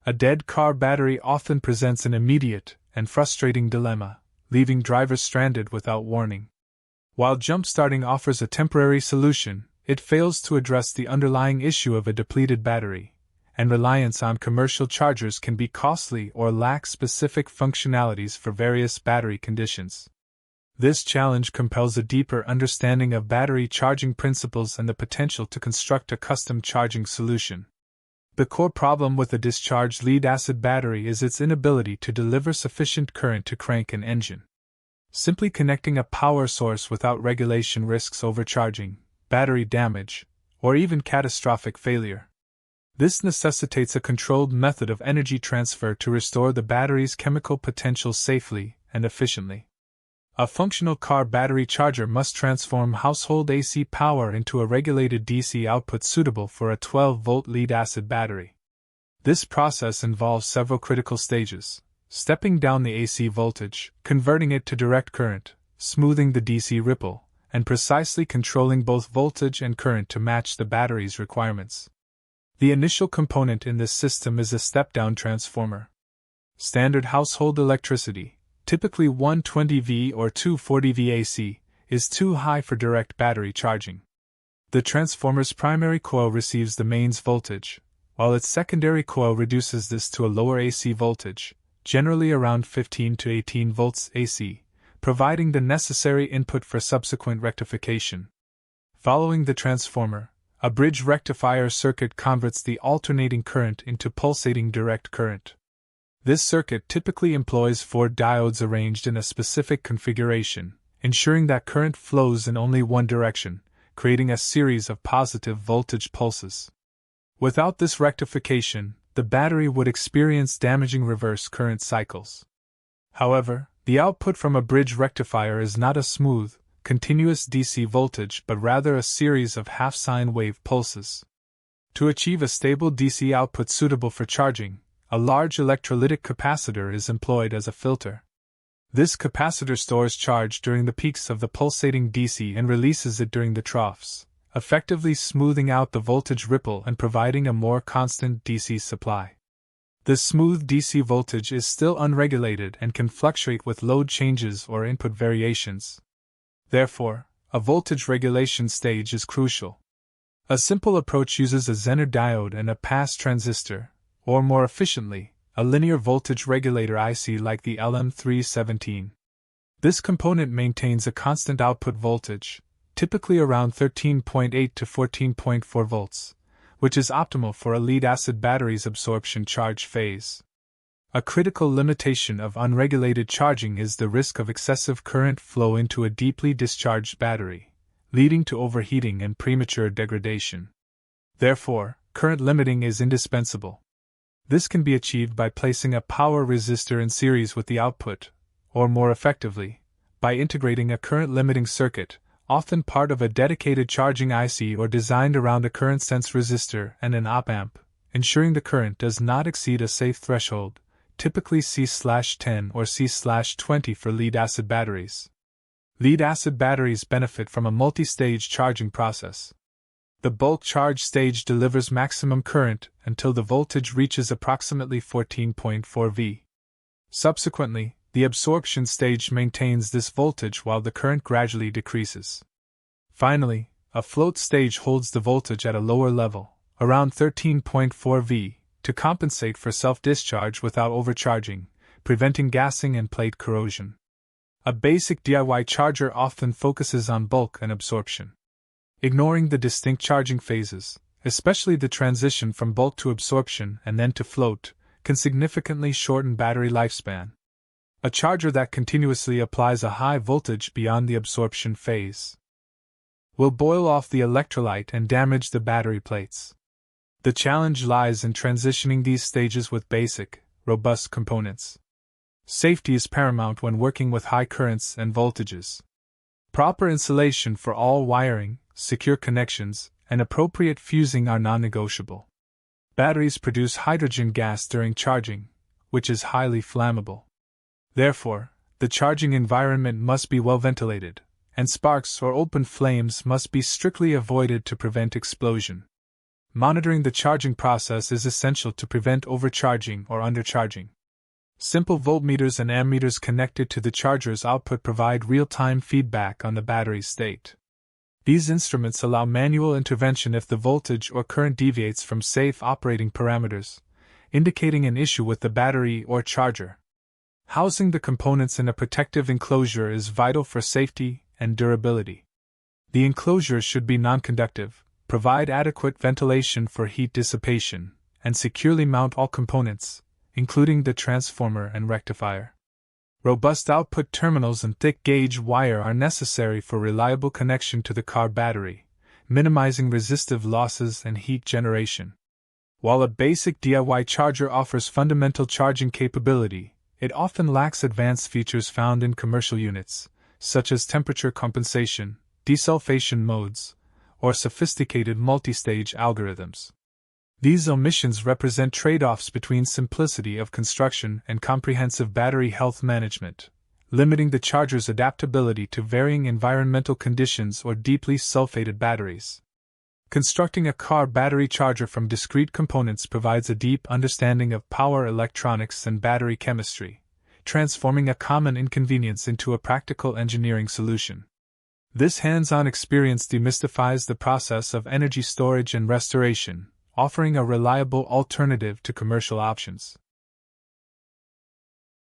A dead car battery often presents an immediate and frustrating dilemma, leaving drivers stranded without warning. While jump-starting offers a temporary solution, it fails to address the underlying issue of a depleted battery, and reliance on commercial chargers can be costly or lack specific functionalities for various battery conditions. This challenge compels a deeper understanding of battery charging principles and the potential to construct a custom charging solution. The core problem with a discharged lead-acid battery is its inability to deliver sufficient current to crank an engine. Simply connecting a power source without regulation risks overcharging, battery damage, or even catastrophic failure. This necessitates a controlled method of energy transfer to restore the battery's chemical potential safely and efficiently. A functional car battery charger must transform household AC power into a regulated DC output suitable for a 12-volt lead-acid battery. This process involves several critical stages: stepping down the AC voltage, converting it to direct current, smoothing the DC ripple, and precisely controlling both voltage and current to match the battery's requirements. The initial component in this system is a step-down transformer. Standard household electricity, typically 120V or 240V AC, is too high for direct battery charging. The transformer's primary coil receives the mains voltage, while its secondary coil reduces this to a lower AC voltage, generally around 15 to 18 volts AC, providing the necessary input for subsequent rectification. Following the transformer, a bridge rectifier circuit converts the alternating current into pulsating direct current. This circuit typically employs 4 diodes arranged in a specific configuration, ensuring that current flows in only one direction, creating a series of positive voltage pulses. Without this rectification, the battery would experience damaging reverse current cycles. However, the output from a bridge rectifier is not a smooth, continuous DC voltage but rather a series of half-sine wave pulses. To achieve a stable DC output suitable for charging, a large electrolytic capacitor is employed as a filter. This capacitor stores charge during the peaks of the pulsating DC and releases it during the troughs, effectively smoothing out the voltage ripple and providing a more constant DC supply. The smooth DC voltage is still unregulated and can fluctuate with load changes or input variations. Therefore, a voltage regulation stage is crucial. A simple approach uses a Zener diode and a pass transistor, or more efficiently, a linear voltage regulator IC like the LM317. This component maintains a constant output voltage, typically around 13.8 to 14.4 volts, which is optimal for a lead-acid battery's absorption charge phase. A critical limitation of unregulated charging is the risk of excessive current flow into a deeply discharged battery, leading to overheating and premature degradation. Therefore, current limiting is indispensable. This can be achieved by placing a power resistor in series with the output, or more effectively, by integrating a current-limiting circuit, often part of a dedicated charging IC or designed around a current sense resistor and an op-amp, ensuring the current does not exceed a safe threshold, typically C/10 or C/20 for lead-acid batteries. Lead-acid batteries benefit from a multi-stage charging process. The bulk charge stage delivers maximum current until the voltage reaches approximately 14.4 V. Subsequently, the absorption stage maintains this voltage while the current gradually decreases. Finally, a float stage holds the voltage at a lower level, around 13.4 V, to compensate for self-discharge without overcharging, preventing gassing and plate corrosion. A basic DIY charger often focuses on bulk and absorption. Ignoring the distinct charging phases, especially the transition from bulk to absorption and then to float, can significantly shorten battery lifespan. A charger that continuously applies a high voltage beyond the absorption phase will boil off the electrolyte and damage the battery plates. The challenge lies in transitioning these stages with basic, robust components. Safety is paramount when working with high currents and voltages. Proper insulation for all wiring, secure connections, and appropriate fusing are non-negotiable. Batteries produce hydrogen gas during charging, which is highly flammable. Therefore, the charging environment must be well ventilated, and sparks or open flames must be strictly avoided to prevent explosion. Monitoring the charging process is essential to prevent overcharging or undercharging. Simple voltmeters and ammeters connected to the charger's output provide real-time feedback on the battery's state. These instruments allow manual intervention if the voltage or current deviates from safe operating parameters, indicating an issue with the battery or charger. Housing the components in a protective enclosure is vital for safety and durability. The enclosure should be non-conductive, provide adequate ventilation for heat dissipation, and securely mount all components, including the transformer and rectifier. Robust output terminals and thick-gauge wire are necessary for reliable connection to the car battery, minimizing resistive losses and heat generation. While a basic DIY charger offers fundamental charging capability, it often lacks advanced features found in commercial units, such as temperature compensation, desulfation modes, or sophisticated multi-stage algorithms. These omissions represent trade-offs between simplicity of construction and comprehensive battery health management, limiting the charger's adaptability to varying environmental conditions or deeply sulfated batteries. Constructing a car battery charger from discrete components provides a deep understanding of power electronics and battery chemistry, transforming a common inconvenience into a practical engineering solution. This hands-on experience demystifies the process of energy storage and restoration, offering a reliable alternative to commercial options.